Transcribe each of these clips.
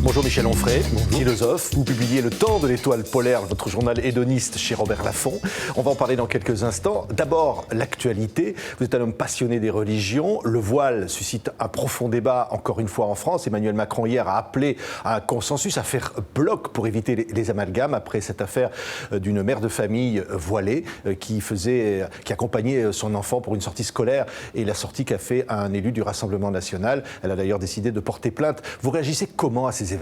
Bonjour Michel Onfray, philosophe. Vous publiez Le Temps de l'étoile polaire, votre journal hédoniste chez Robert Laffont. On va en parler dans quelques instants. D'abord, l'actualité. Vous êtes un homme passionné des religions. Le voile suscite un profond débat, encore une fois en France. Emmanuel Macron, hier, a appelé à un consensus, à faire bloc pour éviter les amalgames après cette affaire d'une mère de famille voilée qui accompagnait son enfant pour une sortie scolaire et la sortie qu'a fait un élu du Rassemblement national. Elle a d'ailleurs décidé de porter plainte. Vous réagissez comment à ces événements ?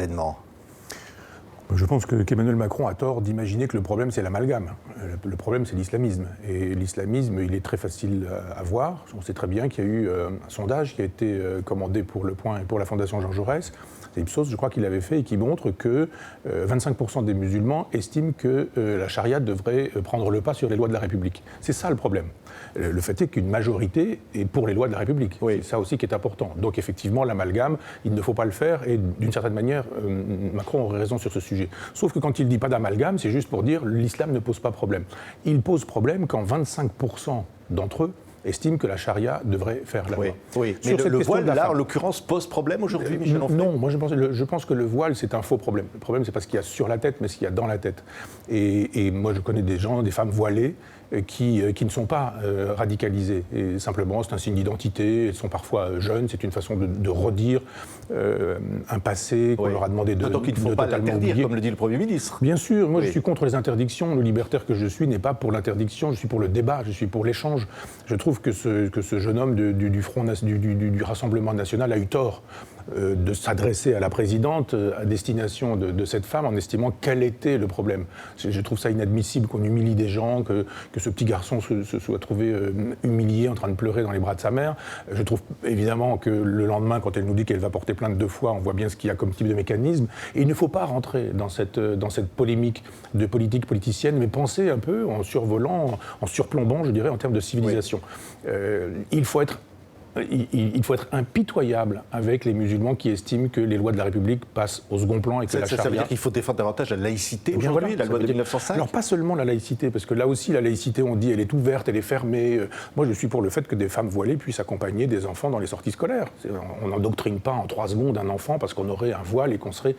Je pense qu'Emmanuel Macron a tort d'imaginer que le problème c'est l'amalgame. Le problème c'est l'islamisme. Et l'islamisme, il est très facile à voir. On sait très bien qu'il y a eu un sondage qui a été commandé pour Le Point et pour la Fondation Jean Jaurès. C'est Ipsos, je crois qu'il l'avait fait, et qui montre que 25% des musulmans estiment que la charia devrait prendre le pas sur les lois de la République. C'est ça le problème. Le fait est qu'une majorité est pour les lois de la République. Oui. C'est ça aussi qui est important. Donc effectivement, l'amalgame, il ne faut pas le faire. Et d'une certaine manière, Macron aurait raison sur ce sujet. Sauf que quand il ne dit pas d'amalgame, c'est juste pour dire l'islam ne pose pas problème. Il pose problème quand 25% d'entre eux estiment que la charia devrait faire la loi. Oui, mais le voile, là, en l'occurrence, pose problème aujourd'hui, Michel Onfray ? Non, moi je pense que le voile, c'est un faux problème. Le problème, c'est pas ce qu'il y a sur la tête, mais ce qu'il y a dans la tête. Et moi, je connais des gens, des femmes voilées, qui ne sont pas radicalisées. Et simplement, c'est un signe d'identité, elles sont parfois jeunes, c'est une façon de redire un passé qu'on leur a demandé de totalement oublier. Donc il ne faut pas l'interdire, comme le dit le Premier ministre. Bien sûr, moi je suis contre les interdictions. Le libertaire que je suis n'est pas pour l'interdiction, je suis pour le débat, je suis pour l'échange. Je trouve que ce jeune homme du Rassemblement national a eu tort de s'adresser à la présidente à destination de cette femme en estimant quel était le problème. Je trouve ça inadmissible qu'on humilie des gens, que ce petit garçon se soit trouvé humilié en train de pleurer dans les bras de sa mère. Je trouve évidemment que le lendemain, quand elle nous dit qu'elle va porter plainte 2 fois, on voit bien ce qu'il y a comme type de mécanisme. Et il ne faut pas rentrer dans cette polémique de politique politicienne, mais penser un peu en survolant, en surplombant, je dirais, en termes de civilisation. Il faut être impitoyable avec les musulmans qui estiment que les lois de la République passent au second plan et que la charia... Ça veut dire qu'il faut défendre davantage la laïcité aujourd'hui, voilà, la loi de 1905 ? Alors pas seulement la laïcité, parce que là aussi la laïcité, on dit, elle est ouverte, elle est fermée. Moi je suis pour le fait que des femmes voilées puissent accompagner des enfants dans les sorties scolaires. On n'endoctrine pas en 3 secondes un enfant parce qu'on aurait un voile et qu'on serait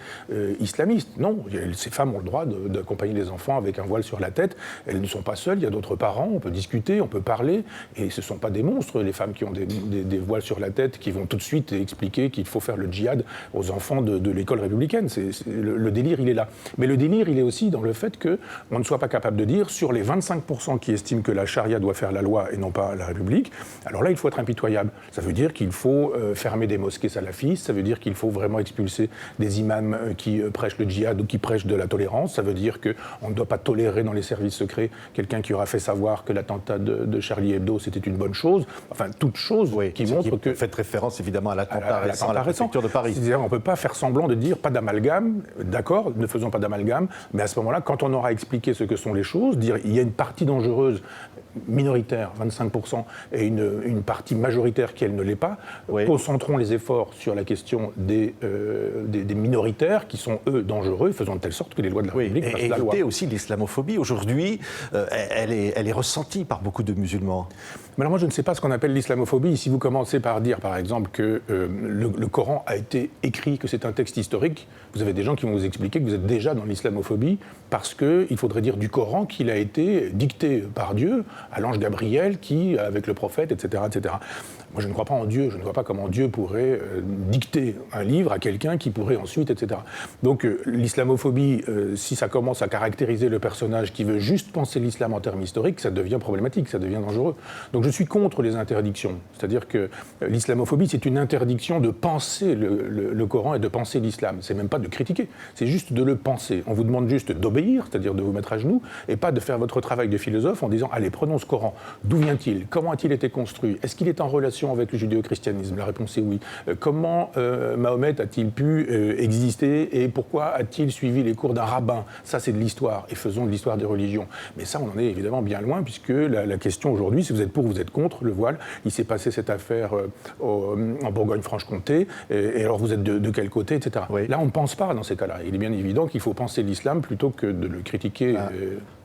islamiste. Non, ces femmes ont le droit d'accompagner des enfants avec un voile sur la tête. Elles ne sont pas seules, il y a d'autres parents, on peut discuter, on peut parler. Et ce ne sont pas des monstres, les femmes qui ont des voiles sur la tête, qui vont tout de suite expliquer qu'il faut faire le djihad aux enfants de l'école républicaine. Le délire, il est là. Mais le délire, il est aussi dans le fait qu'on ne soit pas capable de dire, sur les 25% qui estiment que la charia doit faire la loi et non pas la République, alors là, il faut être impitoyable. Ça veut dire qu'il faut fermer des mosquées salafistes, ça veut dire qu'il faut vraiment expulser des imams qui prêchent le djihad ou qui prêchent de la tolérance, ça veut dire qu'on ne doit pas tolérer dans les services secrets quelqu'un qui aura fait savoir que l'attentat de Charlie Hebdo, c'était une bonne chose. Enfin, toute chose qui montre que... Faites référence évidemment à l'attentat récent à la préfecture de Paris. C'est-à-dire, on ne peut pas faire semblant de dire pas d'amalgame, d'accord, ne faisons pas d'amalgame, mais à ce moment-là, quand on aura expliqué ce que sont les choses, dire il y a une partie dangereuse minoritaire, 25%, et une partie majoritaire qui, elle, ne l'est pas, concentrons les efforts sur la question des minoritaires qui sont, eux, dangereux, faisant de telle sorte que les lois de la République passent la loi. Et aussi l'islamophobie, aujourd'hui, elle est ressentie par beaucoup de musulmans. Mais alors moi, je ne sais pas ce qu'on appelle l'islamophobie. Si vous commencez par dire, par exemple, que le Coran a été écrit, que c'est un texte historique, vous avez des gens qui vont vous expliquer que vous êtes déjà dans l'islamophobie parce qu'il faudrait dire du Coran qu'il a été dicté par Dieu à l'ange Gabriel qui, avec le prophète, etc., etc. Moi, je ne crois pas en Dieu. Je ne vois pas comment Dieu pourrait dicter un livre à quelqu'un qui pourrait ensuite, etc. Donc, l'islamophobie, si ça commence à caractériser le personnage qui veut juste penser l'islam en termes historiques, ça devient problématique, ça devient dangereux. Donc, je suis contre les interdictions. C'est-à-dire que l'islamophobie, c'est une interdiction de penser le Coran et de penser l'islam. C'est même pas de critiquer, c'est juste de le penser. On vous demande juste d'obéir, c'est-à-dire de vous mettre à genoux, et pas de faire votre travail de philosophe en disant « Allez, prenons ce Coran. D'où vient-il ? Comment a-t-il été construit ? Est-ce qu'il est en relation avec le judéo-christianisme ? La réponse est oui. Comment Mahomet a-t-il pu exister et pourquoi a-t-il suivi les cours d'un rabbin ? Ça, c'est de l'histoire, et faisons de l'histoire des religions. Mais ça, on en est évidemment bien loin, puisque la question aujourd'hui, si vous êtes pour ou vous êtes contre le voile, il s'est passé cette affaire en Bourgogne-Franche-Comté, et alors vous êtes de quel côté, etc. Oui. Là, on ne pense pas dans ces cas-là. Il est bien évident qu'il faut penser l'islam plutôt que de le critiquer.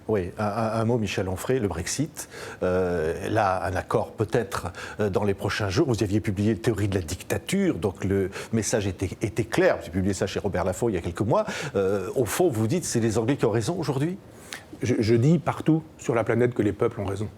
Oui, un mot, Michel Onfray, le Brexit. Là, un accord peut-être dans les prochains jours. Vous aviez publié Théorie de la dictature, donc le message était clair. Vous avez publié ça chez Robert Laffont il y a quelques mois. Au fond, vous dites, c'est les Anglais qui ont raison aujourd'hui ? Je dis partout sur la planète que les peuples ont raison.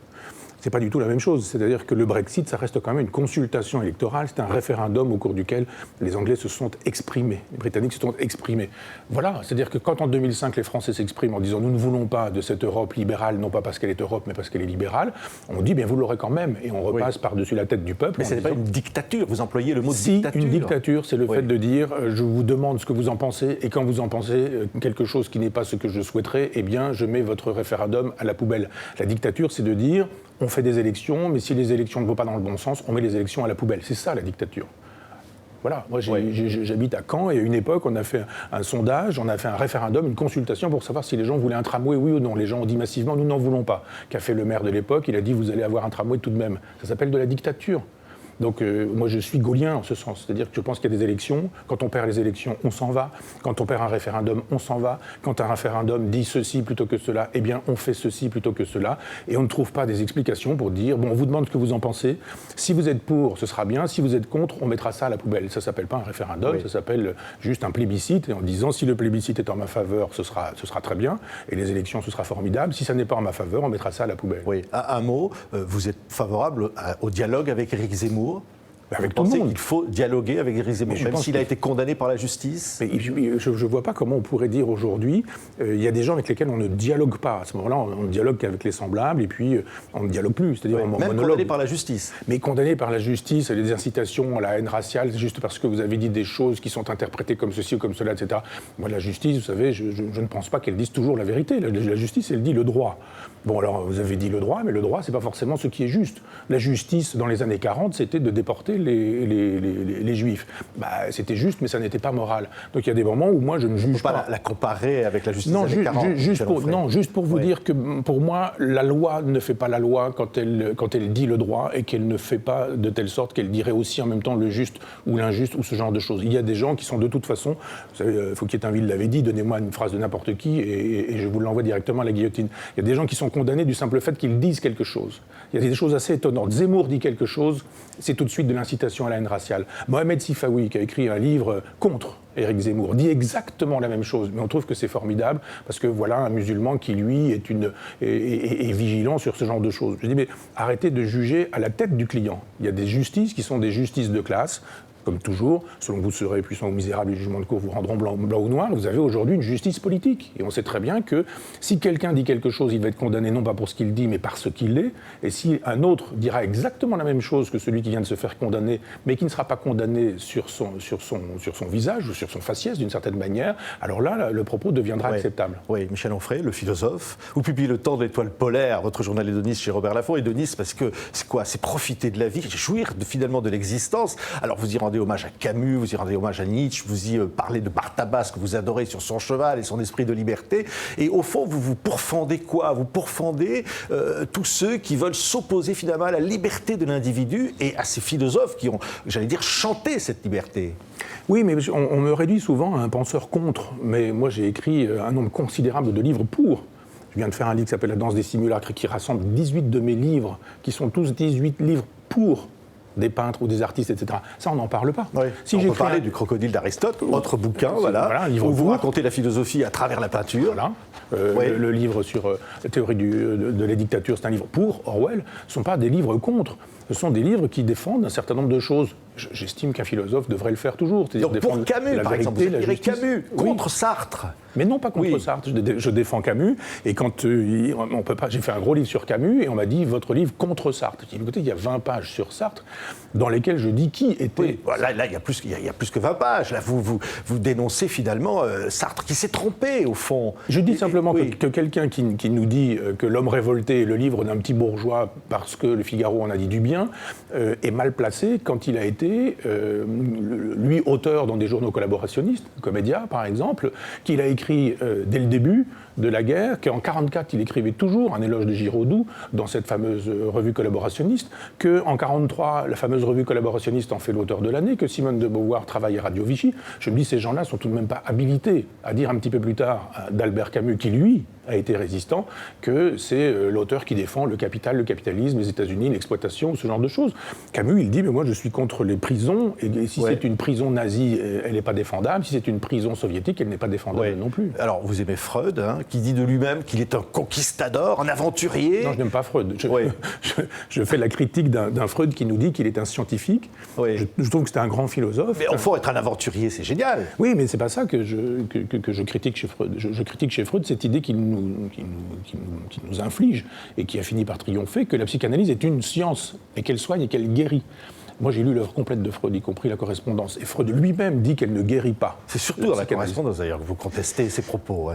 C'est pas du tout la même chose. C'est-à-dire que le Brexit, ça reste quand même une consultation électorale. C'est un référendum au cours duquel les Anglais se sont exprimés, les Britanniques se sont exprimés. Voilà. C'est-à-dire que quand en 2005 les Français s'expriment en disant nous ne voulons pas de cette Europe libérale, non pas parce qu'elle est Europe, mais parce qu'elle est libérale, on dit bien vous l'aurez quand même, et on repasse par-dessus la tête du peuple. Mais ce n'est pas une dictature. Vous employez le mot dictature. Une dictature, c'est le fait de dire je vous demande ce que vous en pensez, et quand vous en pensez quelque chose qui n'est pas ce que je souhaiterais, eh bien je mets votre référendum à la poubelle. La dictature, c'est de dire on fait des élections, mais si les élections ne vont pas dans le bon sens, on met les élections à la poubelle. C'est ça la dictature. Voilà, moi j'habite à Caen et à une époque on a fait un sondage, on a fait un référendum, une consultation pour savoir si les gens voulaient un tramway, oui ou non. Les gens ont dit massivement nous n'en voulons pas. Qu'a fait le maire de l'époque? Il a dit vous allez avoir un tramway tout de même. Ça s'appelle de la dictature. Donc moi je suis gaullien en ce sens, c'est-à-dire que je pense qu'il y a des élections, quand on perd les élections on s'en va, quand on perd un référendum on s'en va, quand un référendum dit ceci plutôt que cela, eh bien on fait ceci plutôt que cela, et on ne trouve pas des explications pour dire bon on vous demande ce que vous en pensez, si vous êtes pour ce sera bien, si vous êtes contre on mettra ça à la poubelle. Ça s'appelle pas un référendum, ça s'appelle juste un plébiscite, et en disant si le plébiscite est en ma faveur ce sera très bien, et les élections ce sera formidable, si ça n'est pas en ma faveur on mettra ça à la poubelle. Oui, un mot, vous êtes favorable au dialogue avec Éric Zemmour? Avec tout le monde. Il faut dialoguer avec Éric Zemmour, même s'il a été condamné par la justice. Mais je ne vois pas comment on pourrait dire aujourd'hui, il y a des gens avec lesquels on ne dialogue pas. À ce moment-là, on ne dialogue qu'avec les semblables, et puis on ne dialogue plus. C'est-à-dire on même monologue. Condamné par la justice. Mais condamné par la justice, des incitations à la haine raciale, juste parce que vous avez dit des choses qui sont interprétées comme ceci ou comme cela, etc. Moi, la justice, vous savez, je ne pense pas qu'elle dise toujours la vérité. La justice, elle dit le droit. Bon, alors, vous avez dit le droit, mais le droit, c'est pas forcément ce qui est juste. La justice, dans les années 40, c'était de déporter les Juifs. Bah, c'était juste, mais ça n'était pas moral. Donc il y a des moments où moi, je ne juge pas. On ne peut pas la comparer avec la justice des années 40. Juste pour vous dire que, pour moi, la loi ne fait pas la loi quand elle dit le droit, et qu'elle ne fait pas de telle sorte qu'elle dirait aussi en même temps le juste ou l'injuste ou ce genre de choses. Il y a des gens qui sont de toute façon, vous savez, Fouquier-Tinville l'avait dit, donnez-moi une phrase de n'importe qui et je vous l'envoie directement à la guillotine. Il y a des gens qui sont condamnés du simple fait qu'ils disent quelque chose. Il y a des choses assez étonnantes. Zemmour dit quelque chose, c'est tout de suite de l'incitation à la haine raciale. Mohamed Sifawi, qui a écrit un livre contre Éric Zemmour, dit exactement la même chose, mais on trouve que c'est formidable, parce que voilà un musulman qui, lui, est vigilant sur ce genre de choses. Je dis, mais arrêtez de juger à la tête du client. Il y a des justices qui sont des justices de classe. Comme toujours, selon que vous serez puissant ou misérable, les jugements de cour vous rendront blanc ou noir. Vous avez aujourd'hui une justice politique. Et on sait très bien que si quelqu'un dit quelque chose, il va être condamné non pas pour ce qu'il dit, mais par ce qu'il est. Et si un autre dira exactement la même chose que celui qui vient de se faire condamner, mais qui ne sera pas condamné sur son visage ou sur son faciès d'une certaine manière, alors là, le propos deviendra acceptable. Oui, Michel Onfray, le philosophe. Vous publiez Le Temps de l'étoile polaire, votre journal hédoniste chez Robert Laffont. Hédoniste parce que c'est quoi? C'est profiter de la vie, jouir finalement de l'existence. Alors vous y rendez hommage à Camus, vous y rendez hommage à Nietzsche, vous y parlez de Bartabas que vous adorez sur son cheval et son esprit de liberté. Et au fond, vous pourfendez quoi? Vous pourfendez tous ceux qui veulent s'opposer finalement à la liberté de l'individu et à ces philosophes qui ont, j'allais dire, chanté cette liberté. Oui, mais on me réduit souvent à un penseur contre. Mais moi, j'ai écrit un nombre considérable de livres pour. Je viens de faire un livre qui s'appelle La danse des simulacres, qui rassemble 18 de mes livres, qui sont tous 18 livres pour des peintres ou des artistes, etc. Ça, on n'en parle pas. Oui. Si on peut parler du Crocodile d'Aristote, autre bouquin, un livre où vous racontez la philosophie à travers la peinture. Voilà. Le livre sur la théorie de la dictature, c'est un livre pour Orwell. Ce ne sont pas des livres contre. Ce sont des livres qui défendent un certain nombre de choses. J'estime qu'un philosophe devrait le faire toujours. Donc pour Camus, par exemple, vous direz Camus contre Sartre. Mais non, pas contre Sartre. Je défends Camus. Et quand on peut pas, j'ai fait un gros livre sur Camus et on m'a dit votre livre contre Sartre. J'ai dit, écoutez, il y a 20 pages sur Sartre dans lesquelles je dis qui était. Oui, là, il y a plus que 20 pages. Là, vous dénoncez finalement Sartre qui s'est trompé au fond. Je dis simplement que quelqu'un qui nous dit que L'homme révolté est le livre d'un petit bourgeois parce que Le Figaro en a dit du bien. freudien est mal placé quand il a été, lui, auteur dans des journaux collaborationnistes, Comédia par exemple, qu'il a écrit dès le début de la guerre, qu'en 1944, il écrivait toujours un éloge de Giraudoux dans cette fameuse revue collaborationniste, qu'en 1943, la fameuse revue collaborationniste en fait l'auteur de l'année, que Simone de Beauvoir travaille à Radio Vichy. Je me dis, ces gens-là sont tout de même pas habilités à dire un petit peu plus tard d'Albert Camus, qui lui a été résistant, que c'est l'auteur qui défend le capital, le capitalisme, les États-Unis, l'exploitation, ce genre de choses. Camus, il dit, mais moi je suis contre les prisons, et si c'est une prison nazie, elle n'est pas défendable, si c'est une prison soviétique, elle n'est pas défendable non plus. Alors, vous aimez Freud, hein, qui dit de lui-même qu'il est un conquistador, un aventurier. Non, je n'aime pas Freud. Je fais la critique d'un Freud qui nous dit qu'il est un scientifique. Je trouve que c'est un grand philosophe. Mais au fond, être un aventurier, c'est génial. Oui, mais c'est pas ça que je critique chez Freud. Je critique chez Freud cette idée qui nous inflige et qui a fini par triompher, que la psychanalyse est une science et qu'elle soigne et qu'elle guérit. Moi, j'ai lu l'œuvre complète de Freud, y compris la correspondance. Et Freud lui-même dit qu'elle ne guérit pas. C'est surtout dans la correspondance, d'ailleurs, que vous contestez ses propos.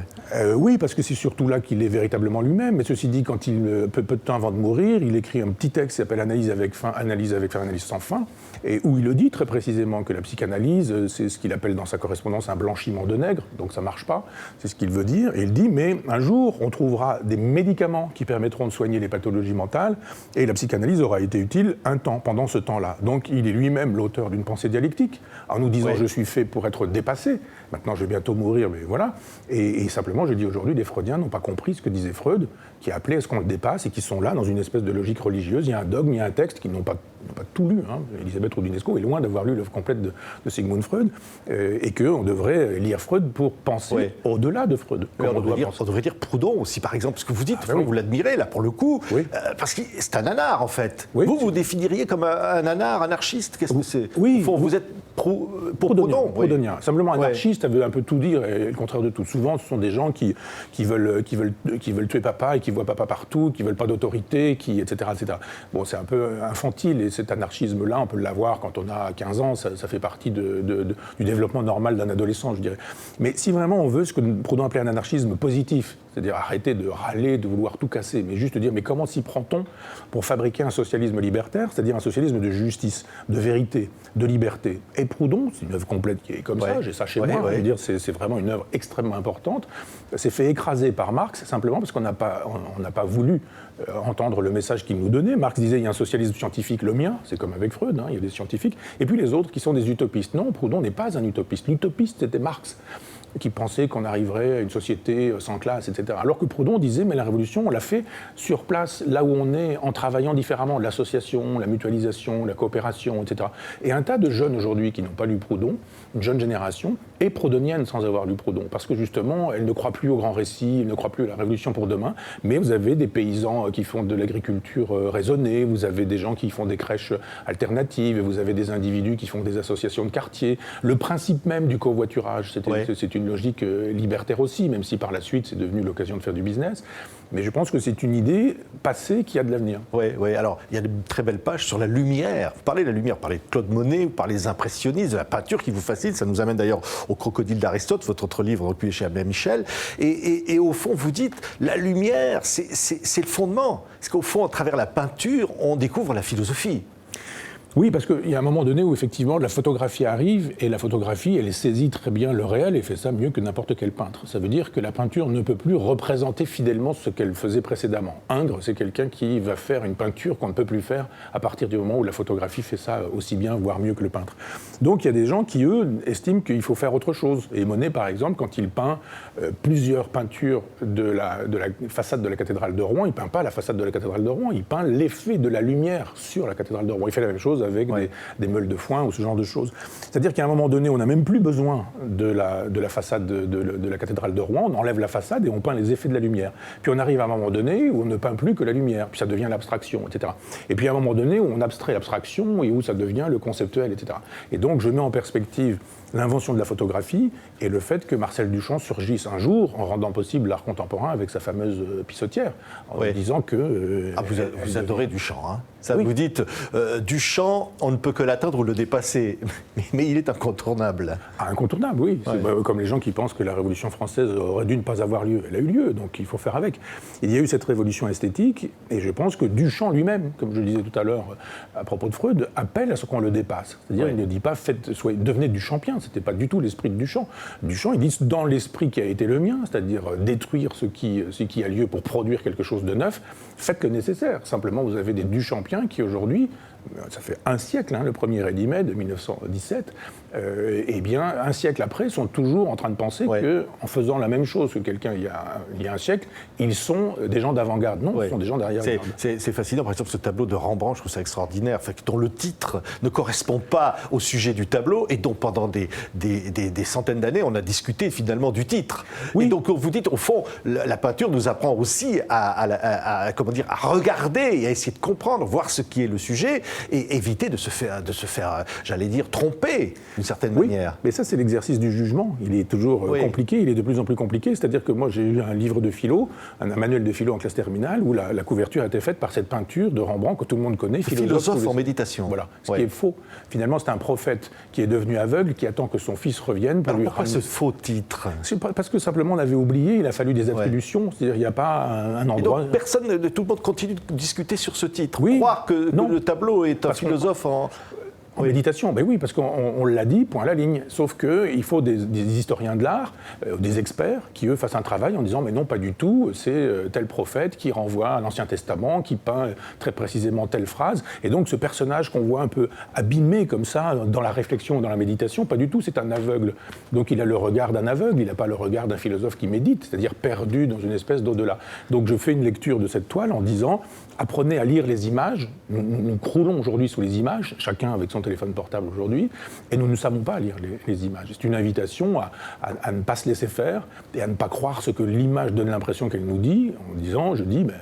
Oui, parce que c'est surtout là qu'il est véritablement lui-même. Mais ceci dit, quand peu de temps avant de mourir, il écrit un petit texte qui s'appelle Analyse avec fin, Analyse sans fin, et où il le dit très précisément que la psychanalyse, c'est ce qu'il appelle dans sa correspondance un blanchiment de nègre, donc ça ne marche pas, c'est ce qu'il veut dire. Et il dit, mais un jour, on trouvera des médicaments qui permettront de soigner les pathologies mentales, et la psychanalyse aura été utile un temps, pendant ce temps-là. Donc il est lui-même l'auteur d'une pensée dialectique, en nous disant je suis fait pour être dépassé, maintenant je vais bientôt mourir, mais voilà. Et simplement, je dis aujourd'hui, les Freudiens n'ont pas compris ce que disait Freud, qui appelait à ce qu'on le dépasse et qui sont là dans une espèce de logique religieuse. Il y a un dogme, il y a un texte qu'ils n'ont pas tout lu. Hein. Elisabeth Roudinesco est loin d'avoir lu l'œuvre complète de Sigmund Freud, et qu'on devrait lire Freud pour penser au-delà de Freud. On devrait dire Proudhon aussi, par exemple, parce que vous dites, vous l'admirez là pour le coup, parce que c'est un nanar en fait. Vous définiriez comme un nanar, anarchiste. Qu'est-ce que c'est? Vous êtes pour Proudhon. Proudhonien. Simplement anarchiste, ça veut un peu tout dire et le contraire de tout. Souvent, ce sont des gens qui veulent tuer papa et qui voient papa partout, qui veulent pas d'autorité, etc., etc. Bon, c'est un peu infantile et cet anarchisme-là, on peut l'avoir quand on a 15 ans, ça fait partie du développement normal d'un adolescent, je dirais. Mais si vraiment on veut ce que Proudhon appelait un anarchisme positif, c'est-à-dire arrêter de râler, de vouloir tout casser, mais juste dire mais comment s'y prend-on pour fabriquer un socialisme libertaire, c'est-à-dire un socialisme de justice, de vérité, de liberté. Et Proudhon, c'est une œuvre complète qui est comme ça, j'ai ça chez moi, je veux dire, c'est vraiment une œuvre extrêmement importante. C'est fait écraser par Marx simplement parce qu'on n'a pas voulu entendre le message qu'il nous donnait. Marx disait il y a un socialisme scientifique, le mien, c'est comme avec Freud, il y a des scientifiques, et puis les autres qui sont des utopistes. Non, Proudhon n'est pas un utopiste. L'utopiste, c'était Marx, qui pensait qu'on arriverait à une société sans classe, etc. Alors que Proudhon disait, mais la révolution, on l'a fait sur place, là où on est, en travaillant différemment, l'association, la mutualisation, la coopération, etc. Et un tas de jeunes aujourd'hui qui n'ont pas lu Proudhon, une jeune génération, est proudhonienne sans avoir lu Proudhon, parce que justement, elle ne croit plus au grand récit, elle ne croit plus à la révolution pour demain, mais vous avez des paysans qui font de l'agriculture raisonnée, vous avez des gens qui font des crèches alternatives, vous avez des individus qui font des associations de quartier. Le principe même du covoiturage, c'est une logique libertaire aussi, même si par la suite c'est devenu l'occasion de faire du business. Mais je pense que c'est une idée passée qui a de l'avenir. Oui. Alors, il y a de très belles pages sur la lumière. Vous parlez de la lumière, vous parlez de Claude Monet, vous parlez des impressionnistes, de la peinture qui vous fascine. Ça nous amène d'ailleurs au Crocodile d'Aristote, votre autre livre recueilli chez Abbé Michel. Et au fond, vous dites, la lumière, c'est le fondement. Parce qu'au fond, à travers la peinture, on découvre la philosophie. Oui, parce qu'il y a un moment donné où effectivement la photographie arrive et la photographie, elle saisit très bien le réel et fait ça mieux que n'importe quel peintre. Ça veut dire que la peinture ne peut plus représenter fidèlement ce qu'elle faisait précédemment. Ingres, c'est quelqu'un qui va faire une peinture qu'on ne peut plus faire à partir du moment où la photographie fait ça aussi bien, voire mieux que le peintre. Donc il y a des gens qui, eux, estiment qu'il faut faire autre chose. Et Monet, par exemple, quand il peint plusieurs peintures de la façade de la cathédrale de Rouen, il ne peint pas la façade de la cathédrale de Rouen, il peint l'effet de la lumière sur la cathédrale de Rouen. Il fait la même chose avec des meules de foin ou ce genre de choses. C'est-à-dire qu'à un moment donné, on n'a même plus besoin de la façade de la cathédrale de Rouen, on enlève la façade et on peint les effets de la lumière. Puis on arrive à un moment donné où on ne peint plus que la lumière, puis ça devient l'abstraction, etc. Et puis à un moment donné où on abstrait l'abstraction et où ça devient le conceptuel, etc. Et donc je mets en perspective l'invention de la photographie et le fait que Marcel Duchamp surgisse un jour en rendant possible l'art contemporain avec sa fameuse pissotière, en disant que... vous adorez Duchamp, hein. Ça, oui. Vous dites, Duchamp, on ne peut que l'atteindre ou le dépasser, mais il est incontournable. Incontournable, oui. Ouais. C'est comme les gens qui pensent que la Révolution française aurait dû ne pas avoir lieu. Elle a eu lieu, donc il faut faire avec. Il y a eu cette révolution esthétique, et je pense que Duchamp lui-même, comme je le disais tout à l'heure à propos de Freud, appelle à ce qu'on le dépasse. C'est-à-dire, il ne dit pas devenez Duchampien, ce n'était pas du tout l'esprit de Duchamp. Duchamp, il dit dans l'esprit qui a été le mien, c'est-à-dire détruire ce qui a lieu pour produire quelque chose de neuf, faites le nécessaire. Simplement, vous avez des Duchampiens qui aujourd'hui, ça fait un siècle, le premier ready-made de 1917, eh bien, un siècle après, sont toujours en train de penser qu'en faisant la même chose que quelqu'un il y a un siècle, ils sont des gens d'avant-garde. Non, ils sont des gens d'arrière-garde. C'est fascinant, par exemple, ce tableau de Rembrandt, je trouve ça extraordinaire, dont le titre ne correspond pas au sujet du tableau, et dont pendant des centaines d'années, on a discuté finalement du titre. Oui. Et donc, vous dites, au fond, la peinture nous apprend aussi à regarder et à essayer de comprendre, voir ce qui est le sujet, et éviter de se faire j'allais dire, tromper d'une certaine manière. Mais ça, c'est l'exercice du jugement. Il est toujours compliqué, il est de plus en plus compliqué. C'est-à-dire que moi, j'ai eu un livre de philo, un manuel de philo en classe terminale, où la couverture a été faite par cette peinture de Rembrandt que tout le monde connaît. Philosophe en méditation. Voilà, ce qui est faux. Finalement, c'est un prophète qui est devenu aveugle, qui attend que son fils revienne pour lui pourquoi ce faux titre? Parce que simplement on l'avait oublié, il a fallu des attributions. C'est-à-dire il n'y a pas un endroit... Et donc, tout le monde continue de discuter sur ce titre. Croire que le tableau est un philosophe en méditation, ben oui, parce qu'on l'a dit, point à la ligne. Sauf qu'il faut des historiens de l'art, des experts, qui eux fassent un travail en disant mais non, pas du tout, c'est tel prophète qui renvoie à l'Ancien Testament, qui peint très précisément telle phrase. Et donc ce personnage qu'on voit un peu abîmé comme ça dans la réflexion, dans la méditation, pas du tout, c'est un aveugle. Donc il a le regard d'un aveugle, il n'a pas le regard d'un philosophe qui médite, c'est-à-dire perdu dans une espèce d'au-delà. Donc je fais une lecture de cette toile en disant apprenez à lire les images. Nous croulons aujourd'hui sous les images, chacun avec son téléphone portable aujourd'hui, et nous ne savons pas lire les images. C'est une invitation à ne pas se laisser faire et à ne pas croire ce que l'image donne l'impression qu'elle nous dit, en disant,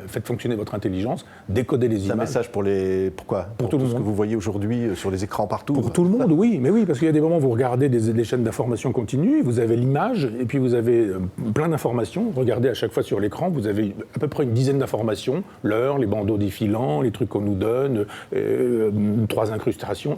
faites fonctionner votre intelligence, décodez les images. C'est un message pour tout ce que vous voyez aujourd'hui sur les écrans partout. Pour tout le monde, oui, mais oui, parce qu'il y a des moments où vous regardez des chaînes d'information continues, vous avez l'image, et puis vous avez plein d'informations. Regardez à chaque fois sur l'écran, vous avez à peu près une dizaine d'informations, l'heure, les bandeaux défilants, les trucs qu'on nous donne, trois incrustations,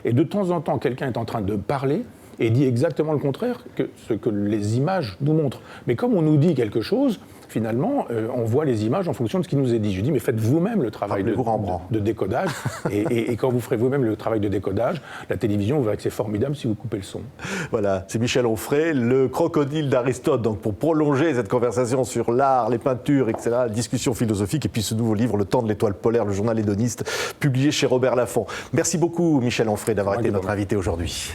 et de temps en temps, quelqu'un est en train de parler et dit exactement le contraire que ce que les images nous montrent. Mais comme on nous dit quelque chose, finalement, on voit les images en fonction de ce qui nous est dit. Je dis, mais faites vous-même le travail de décodage. et quand vous ferez vous-même le travail de décodage, la télévision, vous verrez que c'est formidable si vous coupez le son. Voilà, c'est Michel Onfray, le crocodile d'Aristote. Donc pour prolonger cette conversation sur l'art, les peintures, etc., la discussion philosophique, et puis ce nouveau livre, Le Temps de l'étoile polaire, le journal hédoniste, publié chez Robert Laffont. Merci beaucoup, Michel Onfray, d'avoir été notre invité aujourd'hui.